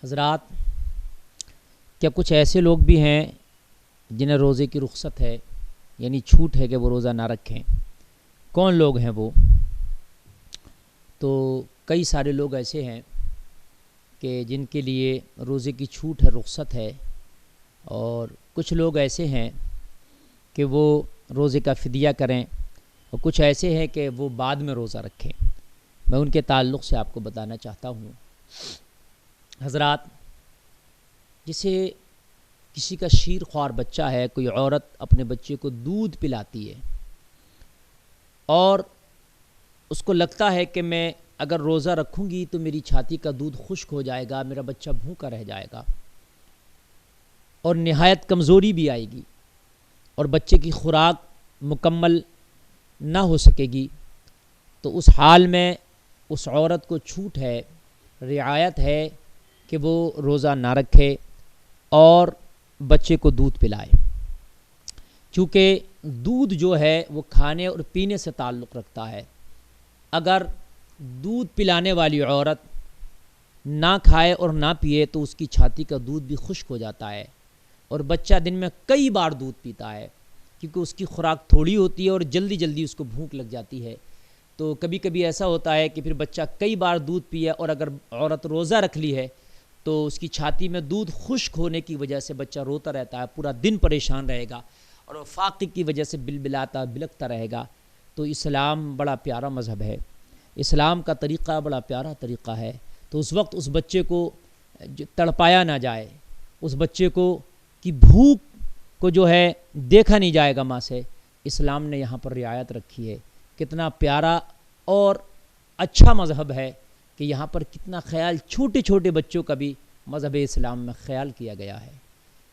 حضرات، کیا کچھ ایسے لوگ بھی ہیں جنہیں روزے کی رخصت ہے، یعنی چھوٹ ہے کہ وہ روزہ نہ رکھیں؟ کون لوگ ہیں وہ؟ تو کئی سارے لوگ ایسے ہیں کہ جن کے لیے روزے کی چھوٹ ہے، رخصت ہے، اور کچھ لوگ ایسے ہیں کہ وہ روزے کا فدیہ کریں، اور کچھ ایسے ہیں کہ وہ بعد میں روزہ رکھیں۔ میں ان کے تعلق سے آپ کو بتانا چاہتا ہوں۔ حضرات، جسے کسی کا شیر خوار بچہ ہے، کوئی عورت اپنے بچے کو دودھ پلاتی ہے اور اس کو لگتا ہے کہ میں اگر روزہ رکھوں گی تو میری چھاتی کا دودھ خشک ہو جائے گا، میرا بچہ بھوکا رہ جائے گا اور نہایت کمزوری بھی آئے گی اور بچے کی خوراک مکمل نہ ہو سکے گی، تو اس حال میں اس عورت کو چھوٹ ہے، رعایت ہے کہ وہ روزہ نہ رکھے اور بچے کو دودھ پلائے۔ چونکہ دودھ جو ہے وہ کھانے اور پینے سے تعلق رکھتا ہے۔ اگر دودھ پلانے والی عورت نہ کھائے اور نہ پیے تو اس کی چھاتی کا دودھ بھی خشک ہو جاتا ہے، اور بچہ دن میں کئی بار دودھ پیتا ہے کیونکہ اس کی خوراک تھوڑی ہوتی ہے اور جلدی جلدی اس کو بھوک لگ جاتی ہے۔ تو کبھی کبھی ایسا ہوتا ہے کہ پھر بچہ کئی بار دودھ پیے، اور اگر عورت روزہ رکھ لی ہے تو اس کی چھاتی میں دودھ خشک ہونے کی وجہ سے بچہ روتا رہتا ہے، پورا دن پریشان رہے گا اور فاقے کی وجہ سے بلبلاتا بلکتا رہے گا۔ تو اسلام بڑا پیارا مذہب ہے، اسلام کا طریقہ بڑا پیارا طریقہ ہے۔ تو اس وقت اس بچے کو تڑپایا نہ جائے، اس بچے کو کی بھوک کو جو ہے دیکھا نہیں جائے گا ماں سے۔ اسلام نے یہاں پر رعایت رکھی ہے۔ کتنا پیارا اور اچھا مذہب ہے کہ یہاں پر کتنا خیال چھوٹے چھوٹے بچوں کا بھی مذہب اسلام میں خیال کیا گیا ہے،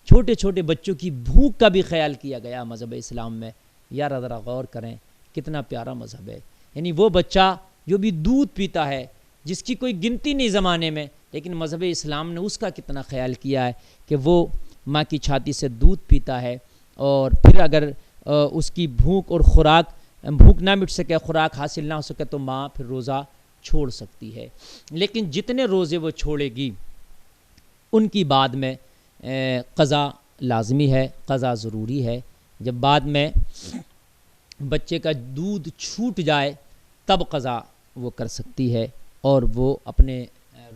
چھوٹے چھوٹے بچوں کی بھوک کا بھی خیال کیا گیا مذہب اسلام میں۔ یار ذرا غور کریں، کتنا پیارا مذہب ہے۔ یعنی وہ بچہ جو بھی دودھ پیتا ہے، جس کی کوئی گنتی نہیں زمانے میں، لیکن مذہب اسلام نے اس کا کتنا خیال کیا ہے کہ وہ ماں کی چھاتی سے دودھ پیتا ہے، اور پھر اگر اس کی بھوک اور بھوک نہ مٹ سکے، خوراک حاصل نہ ہو سکے، تو ماں پھر روزہ چھوڑ سکتی ہے۔ لیکن جتنے روزے وہ چھوڑے گی ان کی بعد میں قضا لازمی ہے، قضا ضروری ہے۔ جب بعد میں بچے کا دودھ چھوٹ جائے تب قضا وہ کر سکتی ہے اور وہ اپنے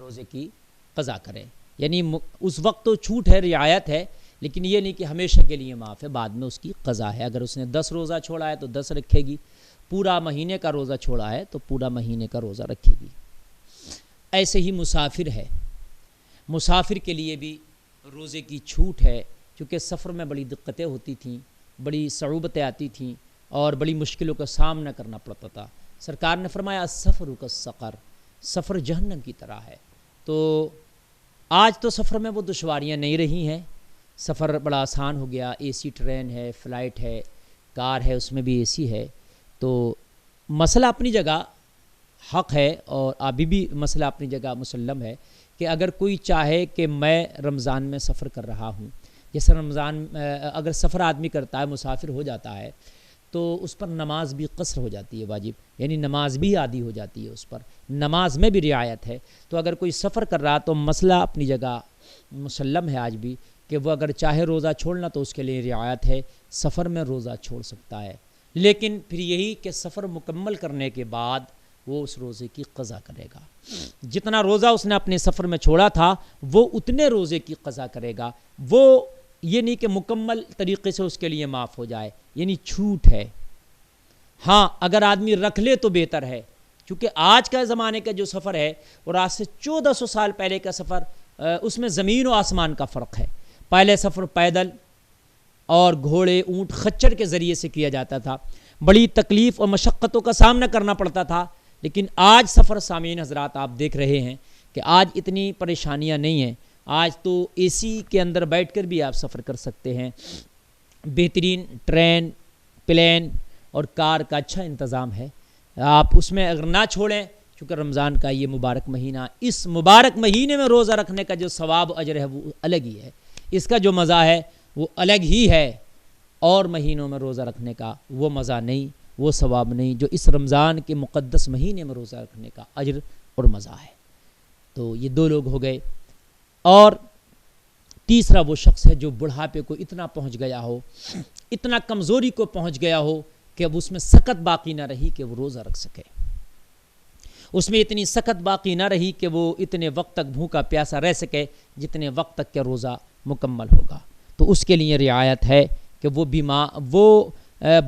روزے کی قضا کرے۔ یعنی اس وقت تو چھوٹ ہے، رعایت ہے، لیکن یہ نہیں کہ ہمیشہ کے لیے معاف ہے، بعد میں اس کی قضا ہے۔ اگر اس نے 10 روزہ چھوڑا ہے تو 10 رکھے گی، پورا مہینے کا روزہ چھوڑا ہے تو پورا مہینے کا روزہ رکھے گی۔ ایسے ہی مسافر ہے، مسافر کے لیے بھی روزے کی چھوٹ ہے، کیونکہ سفر میں بڑی دقتیں ہوتی تھیں، بڑی صعوبتیں آتی تھیں اور بڑی مشکلوں کا سامنا کرنا پڑتا تھا۔ سرکار نے فرمایا السفر کالسقر، سفر جہنم کی طرح ہے۔ تو آج تو سفر میں وہ دشواریاں نہیں رہی ہیں، سفر بڑا آسان ہو گیا، اے سی ٹرین ہے، فلائٹ ہے، کار ہے، اس میں بھی اے سی ہے۔ تو مسئلہ اپنی جگہ حق ہے، اور ابھی بھی مسئلہ اپنی جگہ مسلم ہے کہ اگر کوئی چاہے کہ میں رمضان میں سفر کر رہا ہوں، جیسے رمضان اگر سفر آدمی کرتا ہے، مسافر ہو جاتا ہے، تو اس پر نماز بھی قصر ہو جاتی ہے، واجب، یعنی نماز بھی عادی ہو جاتی ہے، اس پر نماز میں بھی رعایت ہے۔ تو اگر کوئی سفر کر رہا تو مسئلہ اپنی جگہ مسلم ہے آج بھی، کہ وہ اگر چاہے روزہ چھوڑنا تو اس کے لیے رعایت ہے، سفر میں روزہ چھوڑ سکتا ہے، لیکن پھر یہی کہ سفر مکمل کرنے کے بعد وہ اس روزے کی قضا کرے گا۔ جتنا روزہ اس نے اپنے سفر میں چھوڑا تھا وہ اتنے روزے کی قضا کرے گا۔ وہ یہ نہیں کہ مکمل طریقے سے اس کے لیے معاف ہو جائے، یعنی چھوٹ ہے۔ ہاں، اگر آدمی رکھ لے تو بہتر ہے، کیونکہ آج کا زمانے کا جو سفر ہے اور آج سے 1400 سال پہلے کا سفر، اس میں زمین و آسمان کا فرق ہے۔ پہلے سفر پیدل اور گھوڑے، اونٹ، خچر کے ذریعے سے کیا جاتا تھا، بڑی تکلیف اور مشقتوں کا سامنا کرنا پڑتا تھا۔ لیکن آج سفر، سامعین حضرات، آپ دیکھ رہے ہیں کہ آج اتنی پریشانیاں نہیں ہیں۔ آج تو اے سی کے اندر بیٹھ کر بھی آپ سفر کر سکتے ہیں، بہترین ٹرین، پلین اور کار کا اچھا انتظام ہے۔ آپ اس میں اگر نہ چھوڑیں، چونکہ رمضان کا یہ مبارک مہینہ، اس مبارک مہینے میں روزہ رکھنے کا جو ثواب اجر ہے وہ الگ ہی ہے، اس کا جو مزہ ہے وہ الگ ہی ہے، اور مہینوں میں روزہ رکھنے کا وہ مزہ نہیں، وہ ثواب نہیں جو اس رمضان کے مقدس مہینے میں روزہ رکھنے کا اجر اور مزہ ہے۔ تو یہ دو لوگ ہو گئے۔ اور تیسرا وہ شخص ہے جو بڑھاپے کو اتنا پہنچ گیا ہو، اتنا کمزوری کو پہنچ گیا ہو کہ اب اس میں سکت باقی نہ رہی کہ وہ روزہ رکھ سکے، اس میں اتنی سکت باقی نہ رہی کہ وہ اتنے وقت تک بھوکا پیاسا رہ سکے جتنے وقت تک کہ روزہ مکمل ہوگا، تو اس کے لیے رعایت ہے کہ وہ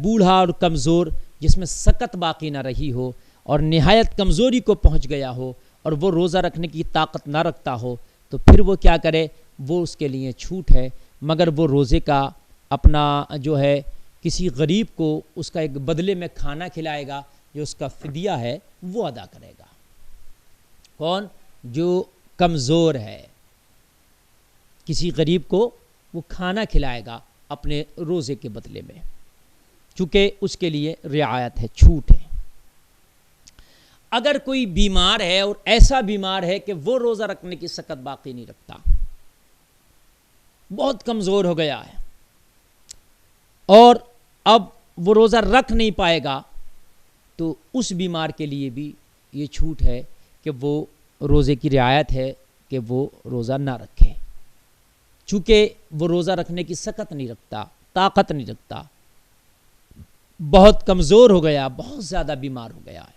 بوڑھا اور کمزور جس میں سکت باقی نہ رہی ہو اور نہایت کمزوری کو پہنچ گیا ہو اور وہ روزہ رکھنے کی طاقت نہ رکھتا ہو، تو پھر وہ کیا کرے، وہ اس کے لیے چھوٹ ہے، مگر وہ روزے کا اپنا جو ہے کسی غریب کو اس کا ایک بدلے میں کھانا کھلائے گا، جو اس کا فدیہ ہے وہ ادا کرے گا۔ کون؟ جو کمزور ہے، کسی غریب کو وہ کھانا کھلائے گا اپنے روزے کے بدلے میں، چونکہ اس کے لیے رعایت ہے، چھوٹ ہے۔ اگر کوئی بیمار ہے اور ایسا بیمار ہے کہ وہ روزہ رکھنے کی سکت باقی نہیں رکھتا، بہت کمزور ہو گیا ہے اور اب وہ روزہ رکھ نہیں پائے گا، تو اس بیمار کے لیے بھی یہ چھوٹ ہے کہ وہ روزے کی رعایت ہے کہ وہ روزہ نہ رکھے، چونکہ وہ روزہ رکھنے کی سکت نہیں رکھتا، طاقت نہیں رکھتا، بہت کمزور ہو گیا، بہت زیادہ بیمار ہو گیا ہے۔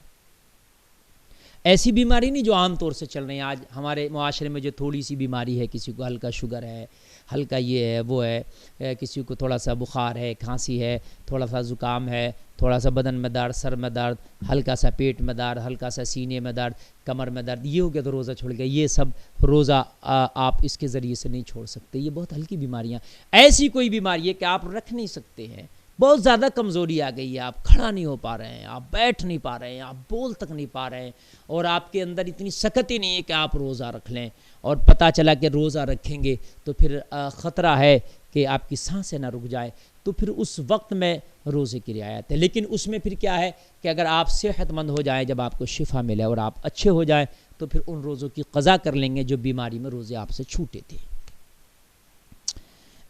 ایسی بیماری نہیں جو عام طور سے چل رہی ہیں آج ہمارے معاشرے میں، جو تھوڑی سی بیماری ہے، کسی کو ہلکا شوگر ہے، ہلکا یہ ہے وہ ہے، کسی کو تھوڑا سا بخار ہے، کھانسی ہے، تھوڑا سا زکام ہے، تھوڑا سا بدن میں درد، سر میں درد، ہلکا سا پیٹ میں درد، ہلکا سا سینے میں درد، کمر میں درد، یہ ہو گیا تو روزہ چھوڑ گیا۔ یہ سب روزہ آپ اس کے ذریعے سے نہیں چھوڑ سکتے، یہ بہت ہلکی بیماریاں۔ ایسی کوئی بیماری ہے کہ آپ رکھ نہیں سکتے ہیں، بہت زیادہ کمزوری آ گئی ہے، آپ کھڑا نہیں ہو پا رہے ہیں، آپ بیٹھ نہیں پا رہے ہیں، آپ بول تک نہیں پا رہے ہیں، اور آپ کے اندر اتنی سکت ہی نہیں ہے کہ آپ روزہ رکھ لیں، اور پتہ چلا کہ روزہ رکھیں گے تو پھر خطرہ ہے کہ آپ کی سانسیں نہ رک جائے، تو پھر اس وقت میں روزے کی رعایت ہے۔ لیکن اس میں پھر کیا ہے کہ اگر آپ صحت مند ہو جائیں، جب آپ کو شفا ملے اور آپ اچھے ہو جائیں، تو پھر ان روزوں کی قضا کر لیں گے جو بیماری میں روزے آپ سے چھوٹے تھے۔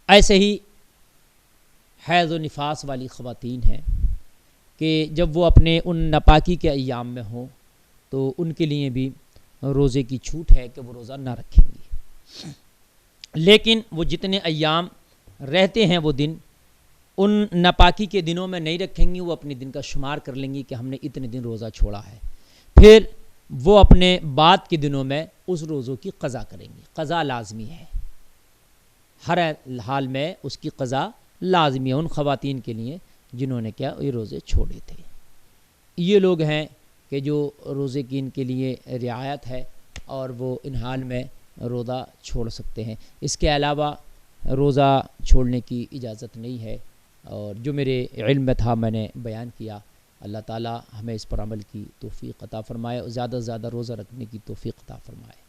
ایسے ہی حیض و نفاس والی خواتین ہیں کہ جب وہ اپنے ان ناپاکی کے ایام میں ہوں تو ان کے لیے بھی روزے کی چھوٹ ہے کہ وہ روزہ نہ رکھیں گی، لیکن وہ جتنے ایام رہتے ہیں وہ دن ان ناپاکی کے دنوں میں نہیں رکھیں گی، وہ اپنے دن کا شمار کر لیں گی کہ ہم نے اتنے دن روزہ چھوڑا ہے، پھر وہ اپنے بعد کے دنوں میں اس روزوں کی قضا کریں گی۔ قضا لازمی ہے، ہر حال میں اس کی قضا لازمی ہے ان خواتین کے لیے جنہوں نے کیا یہ روزے چھوڑے تھے۔ یہ لوگ ہیں کہ جو روزے کی ان کے لیے رعایت ہے اور وہ ان حال میں روزہ چھوڑ سکتے ہیں، اس کے علاوہ روزہ چھوڑنے کی اجازت نہیں ہے، اور جو میرے علم میں تھا میں نے بیان کیا۔ اللہ تعالی ہمیں اس پر عمل کی توفیق عطا فرمائے اور زیادہ سے زیادہ روزہ رکھنے کی توفیق عطا فرمائے۔